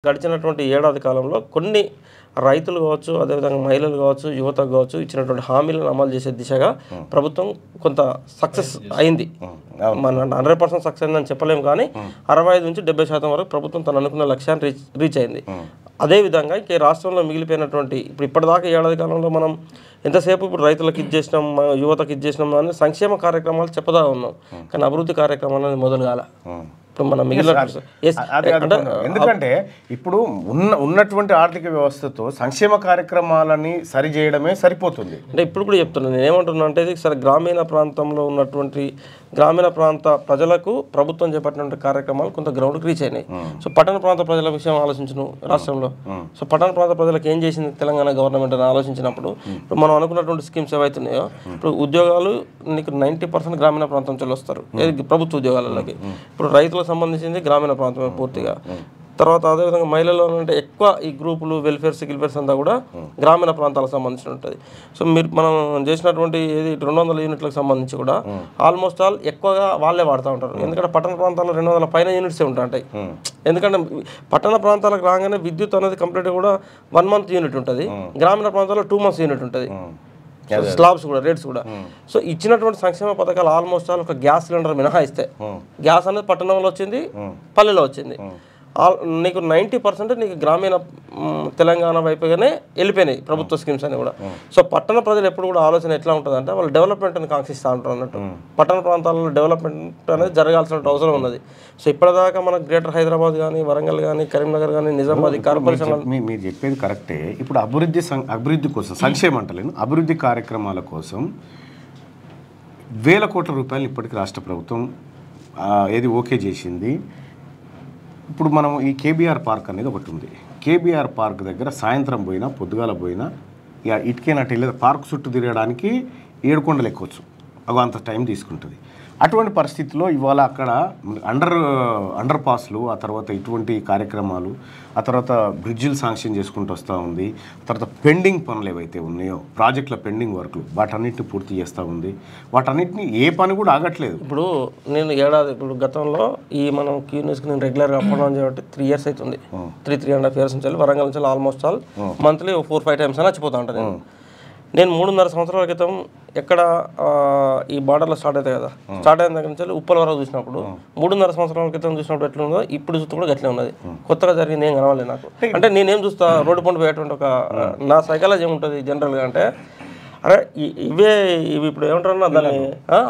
గడిచినటువంటి ఏడాది కాలంలో కొన్ని రైతులు కావచ్చు, అదేవిధంగా మహిళలు కావచ్చు, యువతకు కావచ్చు ఇచ్చినటువంటి హామీలను అమలు చేసే దిశగా ప్రభుత్వం కొంత సక్సెస్ అయింది. మన 100% సక్సెస్ అయిందని చెప్పలేము, కానీ 65-70% వరకు ప్రభుత్వం తను అనుకున్న లక్ష్యాన్ని రీచ్ అయింది. అదేవిధంగా ఇంకే రాష్ట్రంలో మిగిలిపోయినటువంటి ఇప్పటిదాకా ఏడాది కాలంలో మనం ఎంతసేపు ఇప్పుడు రైతులకు ఇది చేసినాం, యువతకు ఇది చేసినాం అని సంక్షేమ కార్యక్రమాలు చెప్పదా ఉన్నాం, కానీ అభివృద్ధి కార్యక్రమాలు అనేది మొదలు కాల. మన ఎందుకంటే ఇప్పుడు ఉన్నటువంటి ఆర్థిక వ్యవస్థతో సంక్షేమ కార్యక్రమాలని సరి చేయడమే సరిపోతుంది. అంటే ఇప్పుడు కూడా చెప్తున్నాను, నేను ఏమంటున్నా అంటే ఇది సరే గ్రామీణ ప్రాంతంలో ఉన్నటువంటి గ్రామీణ ప్రాంత ప్రజలకు ప్రభుత్వం చేపట్టినటువంటి కార్యక్రమాలు కొంత గ్రౌండ్కి రీచ్ అయినాయి. సో పట్టణ ప్రాంత ప్రజల విషయం ఆలోచించను రాష్ట్రంలో. సో పట్టణ ప్రాంత ప్రజలకు ఏం చేసింది తెలంగాణ గవర్నమెంట్ అని ఆలోచించినప్పుడు ఇప్పుడు మనం అనుకున్నటువంటి స్కీమ్స్ ఏవైతున్నాయో, ఇప్పుడు ఉద్యోగాలు నీకు 90% గ్రామీణ ప్రాంతం నుంచి వస్తారు ప్రభుత్వ ఉద్యోగాలలోకి. ఇప్పుడు రైతులకు సంబంధించింది గ్రామీణ ప్రాంతమే పూర్తిగా. తర్వాత అదేవిధంగా మహిళలు అంటే ఎక్కువ ఈ గ్రూపులు వెల్ఫేర్ సికిల్ఫేర్స్ అంతా కూడా గ్రామీణ ప్రాంతాలకు సంబంధించి ఉంటుంది. సో మనం చేసినటువంటి 200 యూనిట్లకు సంబంధించి కూడా ఆల్మోస్ట్ ఆల్ ఎక్కువగా వాళ్ళే వాడుతూ ఉంటారు. ఎందుకంటే పట్టణ ప్రాంతాల్లో 200 పైన యూనిట్సే ఉంటాయి. ఎందుకంటే పట్టణ ప్రాంతాలకు రాగానే విద్యుత్ అనేది కంప్లీట్గా కూడా 1 month యూనిట్ ఉంటుంది, గ్రామీణ ప్రాంతాల్లో 2 months యూనిట్ ఉంటుంది. స్లాబ్స్ కూడా రేట్స్ కూడా. సో ఇచ్చినటువంటి సంక్షేమ పథకాలు ఆల్మోస్ట్ ఆల్ ఒక గ్యాస్ సిలిండర్ మినహాయిస్తే, గ్యాస్ అనేది పట్టణంలో వచ్చింది, పల్లెలో వచ్చింది. నీకు 90% నీకు గ్రామీణ తెలంగాణ వైపుగానే వెళ్ళిపోయినాయి ప్రభుత్వ స్కీమ్స్ అని కూడా. సో పట్టణ ప్రజలు ఎప్పుడు కూడా ఆలోచన ఎట్లా ఉంటుందంటే వాళ్ళు డెవలప్మెంట్ని కాంక్షిస్తూ ఉంటారు అన్నట్టు. పట్టణ ప్రాంతాలలో డెవలప్మెంట్ అనేది జరగాల్సిన అవసరం ఉన్నది. సో ఇప్పటిదాకా మనకు గ్రేటర్ హైదరాబాద్ కానీ, వరంగల్ కానీ, కరీంనగర్ కానీ, నిజామాబాద్ కార్పొరేషన్ మీరు చెప్పేది కరెక్టే. ఇప్పుడు అభివృద్ధి కోసం సంక్షేమం అంటలేను, అభివృద్ధి కార్యక్రమాల కోసం వేల కోట్ల రూపాయలు ఇప్పటికి రాష్ట్ర ప్రభుత్వం ఓకే చేసింది. ఇప్పుడు మనం ఈ కేబీఆర్ పార్క్ అనేది ఒకటి ఉంది. కేబీఆర్ పార్క్ దగ్గర సాయంత్రం పోయినా పొద్దుగాల పోయినా ఇక ఇటుకేనట్టు వెళ్ళేది పార్క్ చుట్టూ తిరగడానికి 7 కొండలు ఎక్కొచ్చు, అంత టైం తీసుకుంటుంది. అటువంటి పరిస్థితుల్లో ఇవాళ అక్కడ అండర్ పాస్లు, ఆ తర్వాత ఇటువంటి కార్యక్రమాలు, ఆ తర్వాత బ్రిడ్జిలు శాంక్షన్ చేసుకుంటూ వస్తూ ఉంది. తర్వాత పెండింగ్ పనులు ఏవైతే ఉన్నాయో ప్రాజెక్టుల పెండింగ్ వర్క్లు వాటన్నిటిని పూర్తి చేస్తూ ఉంది. వాటన్నిటిని ఏ పని కూడా ఆగట్లేదు. ఇప్పుడు నేను ఇప్పుడు గతంలో ఈ మనం క్యూన్యూస్కి నేను రెగ్యులర్గా అప్ డౌన్ చేయబట్టి 3 years అవుతుంది. 3.5 years నుంచి వరంగల్ నుంచి ఆల్మోస్ట్ ఆల్ మంత్లీ 4-5 times అని వచ్చిపోతూ ఉంటాను. నేను 3.5 సంవత్సరాల క్రితం ఎక్కడ ఈ బార్డర్లో స్టార్ట్ అవుతాయి కదా, స్టార్ట్ అయిన దగ్గర నుంచి ఉప్పల వరకు చూసినప్పుడు 3.5 సంవత్సరాల క్రితం చూసినప్పుడు ఎట్లా ఉందో ఇప్పుడు చూస్తే కూడా గట్లే ఉన్నది. కొత్తగా జరిగింది ఏం కనవాలి నాకు. అంటే నేనేం చూస్తా, రోడ్డు పండు పోయేటువంటి ఒక నా సైకాలజీ ఏముంటుంది జనరల్గా అంటే, అరే ఇవి ఇప్పుడు ఏమంటారన్నా దాన్ని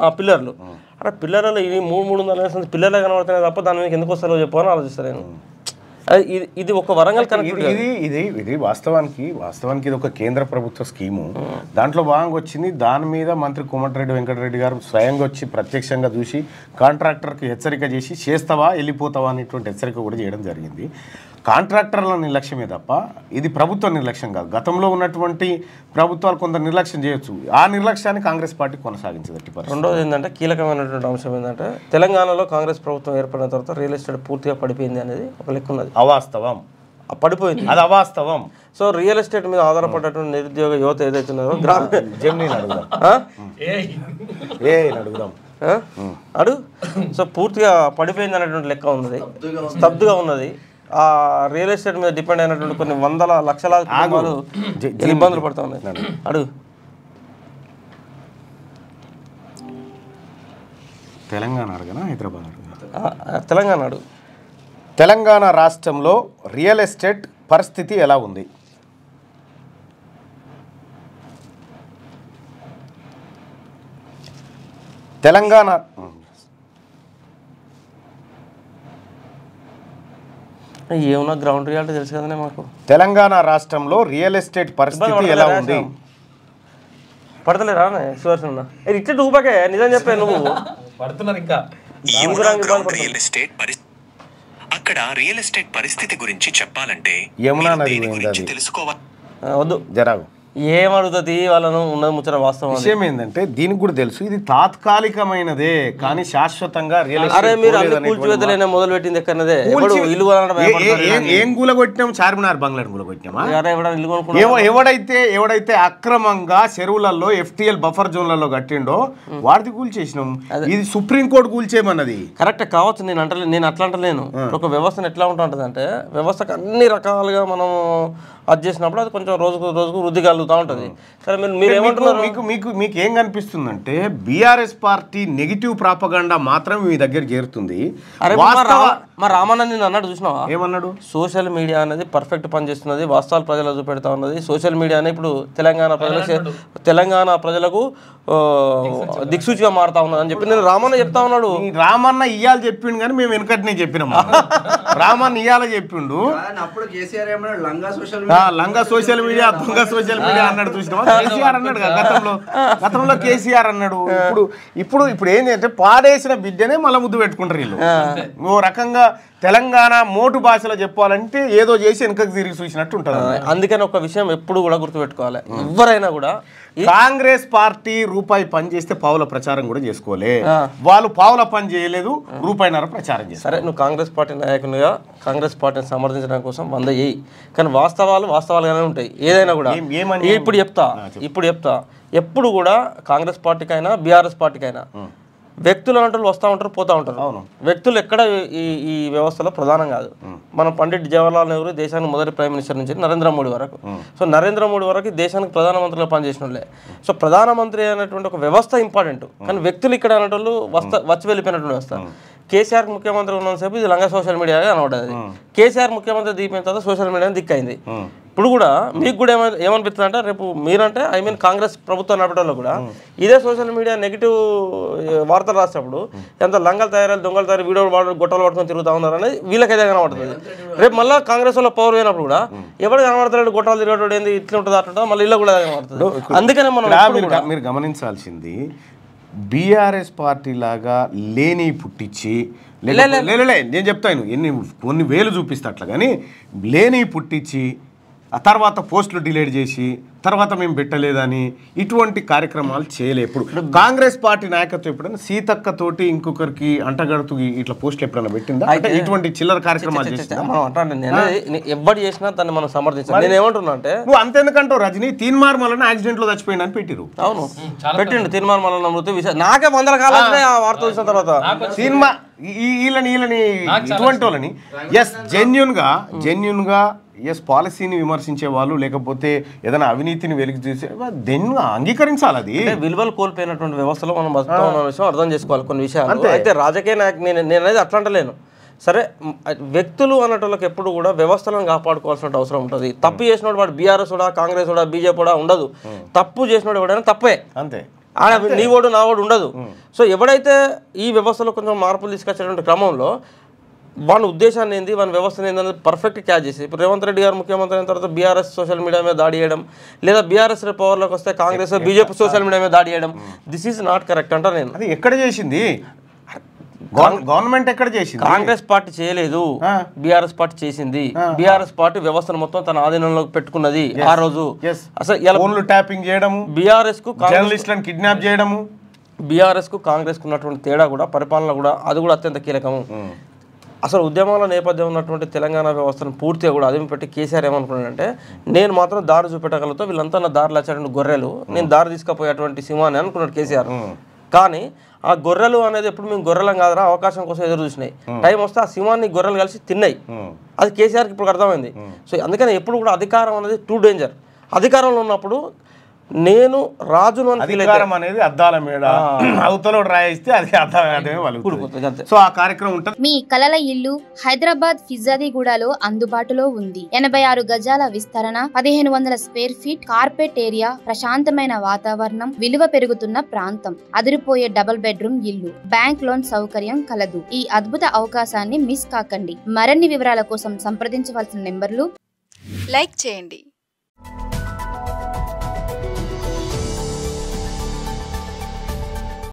ఆ పిల్లర్లు, అరే పిల్లర్లు ఇది 3.5 పిల్లర్లే కనబడుతున్నాయి తప్ప దాని మీకు ఎందుకు వస్తారో చెప్పని ఆలోచిస్తాను నేను. ఇది ఒక వరంగల్ ఇది వాస్తవానికి ఇది ఒక కేంద్ర ప్రభుత్వ స్కీము. దాంట్లో భాగంగా వచ్చింది. దాని మీద మంత్రి కోమటిరెడ్డి వెంకటరెడ్డి గారు స్వయంగా వచ్చి ప్రత్యక్షంగా చూసి కాంట్రాక్టర్కి హెచ్చరిక చేసి చేస్తావా వెళ్ళిపోతావా అనేటువంటి హెచ్చరిక కూడా చేయడం జరిగింది. కాంట్రాక్టర్ల నిర్లక్ష్యమే తప్ప ఇది ప్రభుత్వ నిర్లక్ష్యం కాదు. గతంలో ఉన్నటువంటి ప్రభుత్వాలు కొంత నిర్లక్ష్యం చేయొచ్చు, ఆ నిర్లక్ష్యాన్ని కాంగ్రెస్ పార్టీ కొనసాగించదు. రెండోది ఏంటంటే కీలకమైనటువంటి అంశం ఏంటంటే తెలంగాణలో కాంగ్రెస్ ప్రభుత్వం ఏర్పడిన తర్వాత రియల్ ఎస్టేట్ పూర్తిగా పడిపోయింది అనేది ఒక లెక్క ఉన్నది. అవాస్తవం, పడిపోయింది, అది అవాస్తవం. సో రియల్ ఎస్టేట్ మీద ఆధారపడేటువంటి నిరుద్యోగ యువత ఏదైతే ఉన్నారో అడుగు సో పూర్తిగా పడిపోయింది అనేటువంటి లెక్క ఉన్నది, స్తబ్దుగా ఉన్నది. ఆ రియల్ ఎస్టేట్ మీద డిపెండ్ అయినటువంటి కొన్ని 100 లక్షలాది కుటుంబాలు ఇబ్బందులు పడుతూ ఉన్నాయి. అడుగు తెలంగాణ అడగనా హైదరాబాద్ అడగనా? తెలంగాణ అడుగు. తెలంగాణ రాష్ట్రంలో రియల్ ఎస్టేట్ పరిస్థితి ఎలా ఉంది? తెలంగాణ ఏమన్నా గ్రౌండ్ రియాలిటీ తెలుసు కదనే మాకు. తెలంగాణ రాష్ట్రంలో రియల్ ఎస్టేట్ పరిస్థితి ఎలా ఉంది? పడతలేరా సుదర్శన్ ఇట్లా టూపాకే నిజం చెప్పే నువ్వు పడుతున్నారు ఇంకా. అక్కడ రియల్ ఎస్టేట్ పరిస్థితి గురించి చెప్పాలంటే యమునా నది గురించి తెలుసుకోవాలి. వద్దు జరాగు ఏమడుగుతుంది వాళ్ళను ఉన్నది ముచ్చట వాస్తవం. విషయం ఏంటంటే దీనికి కూడా తెలుసు ఇది తాత్కాలికమైనదే కానీ శాశ్వతంగా అరే మీరు అన్ని కూల్చివేతలైనా మొదలు పెట్టింది ఎక్కడదే ఇల్లు ఏం కూలగొట్టినాం చార్మినార్ బంగ్లాని కూలగొట్టినామా? ఇల్లు ఎవడైతే అక్రమంగా చెరువులలో FTL బఫర్ జోన్లలో కట్టిండో వాడిది కూల్చేసినాం. ఇది సుప్రీంకోర్టు కూల్చేయమన్నది. కరెక్ట్ కావచ్చు, నేను అట్లా అంటలేను. ఒక వ్యవస్థను ఎట్లా ఉంటుంది అంటే వ్యవస్థకు అన్ని రకాలుగా మనం అది చేసినప్పుడు అది కొంచెం రోజుకు వృద్ధి కలుగుతూ ఉంటుంది. సరే మీరు ఏమంటున్నారు? మీకు ఏం కనిపిస్తుందంటే బీఆర్ఎస్ పార్టీ నెగిటివ్ ప్రాపగండా మాత్రం మీ దగ్గర చేరుతుంది. మా రామన్న నేను అన్నాడు చూసినావా? ఏమన్నాడు? సోషల్ మీడియా అనేది పర్ఫెక్ట్ పనిచేస్తున్నది, వాస్తవాలు ప్రజలకు చూపెడతా ఉన్నది. సోషల్ మీడియానే ఇప్పుడు తెలంగాణ ప్రజలకు దిక్సూచిగా మారుతా ఉన్నది అని చెప్పి నేను రామన్న చెప్తా ఉన్నాడు. రామన్న ఇయ్యాలి చెప్పిండు కానీ మేము వెనకటినే చెప్పినాము. రామన్న ఇయ్యాల చెప్పిండు లంగా సోషల్ మీడియా దొంగ సోషల్ మీడియా అన్నాడు చూసినావా? కేసీఆర్ అన్నాడు గతంలో కేసీఆర్ అన్నాడు. ఇప్పుడు ఏంటంటే పాడేసిన బిడ్డనే మళ్ళీ ముద్దు పెట్టుకుంటారు వీళ్ళు. ఓ రకంగా తెలంగాణ మోటు భాషలో చెప్పాలంటే ఏదో చేసి వెనకకు తిరిగి చూసినట్టు ఉంటుంది. అందుకని ఒక విషయం ఎప్పుడు కూడా గుర్తుపెట్టుకోవాలి, ఎవరైనా కూడా కాంగ్రెస్ పార్టీ రూపాయి పని చేస్తే పావుల ప్రచారం కూడా చేసుకోలే. వాళ్ళు పావుల పని చేయలేదు, రూపాయిన్నర ప్రచారం చేస్తారు. సరే నువ్వు కాంగ్రెస్ పార్టీ నాయకునిగా కాంగ్రెస్ పార్టీని సమర్థించడం కోసం 100 చేయి, కానీ వాస్తవాలుగానే ఉంటాయి ఏదైనా కూడా. ఇప్పుడు చెప్తా ఎప్పుడు కూడా కాంగ్రెస్ పార్టీకైనా బీఆర్ఎస్ పార్టీకైనా వ్యక్తులు అన్నట్టు వస్తూ ఉంటారు పోతూ ఉంటారు. వ్యక్తులు ఎక్కడ ఈ వ్యవస్థలో ప్రధానం కాదు. మన పండిట్ జవహర్లాల్ నెహ్రూ దేశానికి మొదటి ప్రైమ్ మినిస్టర్ నుంచి నరేంద్ర మోడీ వరకు, సో నరేంద్ర మోడీ వరకు దేశానికి ప్రధానమంత్రిగా పనిచేసిన వాళ్ళే. సో ప్రధానమంత్రి అనేటువంటి ఒక వ్యవస్థ ఇంపార్టెంట్, కానీ వ్యక్తులు ఇక్కడ అనేటోళ్ళు వచ్చి వెళ్ళిపోయినటువంటి వ్యవస్థ. కేసీఆర్ ముఖ్యమంత్రి ఉన్నంతసేపు ఇది లంగా సోషల్ మీడియాగా కనబడ్డది. కేసీఆర్ ముఖ్యమంత్రి దిగిపోయిన తర్వాత సోషల్ మీడియా దిక్కైంది. ఇప్పుడు కూడా మీకు కూడా ఏమనిపిస్తుంది అంటే రేపు మీరంటే కాంగ్రెస్ ప్రభుత్వం నడపడంలో కూడా ఇదే సోషల్ మీడియా నెగిటివ్ వార్తలు రాసేటప్పుడు ఎంత లంగాలు తయారు దొంగలు తయారు వీడియో గొట్టలు పట్టుకొని తిరుగుతూ ఉన్నారు అనేది వీళ్ళకైతే కనబడుతుంది. రేపు మళ్ళీ కాంగ్రెస్ వాళ్ళ పవర్ అయినప్పుడు కూడా ఎవరు కనబడతాడు గొట్టాలు తిరిగేటోడు ఏంది ఇట్లా ఉంటుంది అట్లా మళ్ళీ ఇల్లు కూడా కనబడుతుంది. అందుకనే మీరు గమనించాల్సింది బీఆర్ఎస్ పార్టీ లాగా లేని పుట్టించి నేను చెప్తాను కొన్ని వేలు చూపిస్తా అట్లా, కానీ లేని పుట్టించి ఆ తర్వాత పోస్టులు డిలీట్ చేసి తర్వాత మేము పెట్టలేదని ఇటువంటి కార్యక్రమాలు చేయలే. ఇప్పుడు కాంగ్రెస్ పార్టీ నాయకత్వం ఎప్పుడైనా సీతక్కతోటి ఇంకొకరికి అంటగడుతూ ఇట్లా పోస్టులు ఎప్పుడైనా పెట్టిందా? అయితే ఇటువంటి చిల్లర కార్యక్రమాలు ఎవరు చేసినా దాన్ని మనం సమర్థించాలి. నేను ఏమంటున్నా అంటే నువ్వు అంతెందుకంటావు రజనీ తీన్మార్ మల్లన్న యాక్సిడెంట్ లో చచ్చిపోయింది అని పెట్టిరు. అవును పెట్టిండు తీన్మార్ మల్లన్న మృతి నాకే 100 కాలాలనే ఆ వార్త వచ్చిన తర్వాత వీళ్ళని ఇటువంటి వాళ్ళని జెన్యున్ గా పాలసీని విమర్శించే వాళ్ళు లేకపోతే ఏదైనా అవినీతిని వెలికి తీసే దెన్గా అంగీకరించాలి. అది విలువలు కోల్పోయినటువంటి వ్యవస్థలో మనం బతుకుతున్న విషయం అర్థం చేసుకోవాలి కొన్ని విషయాలు. అయితే రాజకీయ నాయకు నేనైతే అట్లా అంటలేను. సరే వ్యక్తులు అన్నట్టు ఎప్పుడు కూడా వ్యవస్థలను కాపాడుకోవాల్సిన అవసరం ఉంటుంది. తప్పు చేసినోడు వాడు బీఆర్ఎస్ కూడా కాంగ్రెస్ కూడా బీజేపీ కూడా ఉండదు. తప్పు చేసినోడు ఎవడైనా తప్పే, అంతే. నీ ఓడు నా ఓడు ఉండదు. సో ఎవడైతే ఈ వ్యవస్థలో కొంచెం మార్పులు తీసుకొచ్చేటువంటి క్రమంలో వాని ఉద్దేశాన్ని ఏంది వాని వ్యవస్థను ఏంటనేది పర్ఫెక్ట్ క్యాచ్ చేసి ఇప్పుడు రేవంత్ రెడ్డి గారు ముఖ్యమంత్రి అయిన తర్వాత బీఆర్ఎస్ సోషల్ మీడియా మీద దాడి చేయడం, లేదా బీఆర్ఎస్ పవర్లోకి వస్తే కాంగ్రెస్ బీజేపీ సోషల్ మీడియా మీద దాడి చేయడం, దిస్ ఈజ్ నాట్ కరెక్ట్ అంటారు. నేను అది ఎక్కడ చేసింది గవర్నమెంట్ ఎక్కడ చేసింది? కాంగ్రెస్ పార్టీ చేయలేదు, బీఆర్ఎస్ పార్టీ చేసింది. బీఆర్ఎస్ పార్టీ వ్యవస్థను మొత్తం తన ఆధీనంలోకి పెట్టుకున్నది. ఆ రోజు అసలు ట్యాపింగ్ చేయడం, బీఆర్ఎస్ కు జర్నలిస్టులను కిడ్నాప్ చేయడము, బీఆర్ఎస్ కు కాంగ్రెస్ కు ఉన్నటువంటి తేడా కూడా పరిపాలన కూడా అది కూడా అత్యంత కీలకము. అసలు ఉద్యమాల నేపథ్యం ఉన్నటువంటి తెలంగాణ వ్యవస్థను పూర్తిగా కూడా అదిమి పెట్టి కేసీఆర్ ఏమనుకున్నాడంటే నేను మాత్రం దారి చూపెట్టగలుగుతా, వీళ్ళంతా నా దారిలో వచ్చేటువంటి గొర్రెలు, నేను దారి తీసుకుపోయేటువంటి సింహాన్ని అనుకున్నాడు కేసీఆర్. కానీ ఆ గొర్రెలు అనేది ఎప్పుడు మేము గొర్రెలం కాదురా అవకాశం కోసం ఎదురు చూసినాయి. టైం వస్తే ఆ సింహాన్ని గొర్రెలు కలిసి తిన్నాయి. అది కేసీఆర్కి ఇప్పుడు అర్థమైంది. సో అందుకని ఎప్పుడు కూడా అధికారం అనేది టూ డేంజర్. అధికారంలో ఉన్నప్పుడు నేను రాజును అధికారం అనేది అద్దాల మేడ అవతల రాయిస్తే అది అర్థం. సో ఆ కార్యక్రమం ఉంటుంది. మీ కలల ఇల్లు హైదరాబాద్ ఫిజాదిగూడలో అందుబాటులో ఉంది. 86 గజాల విస్తరణ, 1500 స్క్వేర్ ఫీట్, కార్పెట్ ఏరియా, ప్రశాంతమైన వాతావరణం, విలువ పెరుగుతున్న ప్రాంతం, అదిరిపోయే డబుల్ బెడ్రూమ్ ఇల్లు, బ్యాంక్ లోన్ సౌకర్యం కలదు. ఈ అద్భుత అవకాశాన్ని మిస్ కాకండి. మరిన్ని వివరాల కోసం సంప్రదించవలసిన నెంబర్లు. లైక్ చేయండి,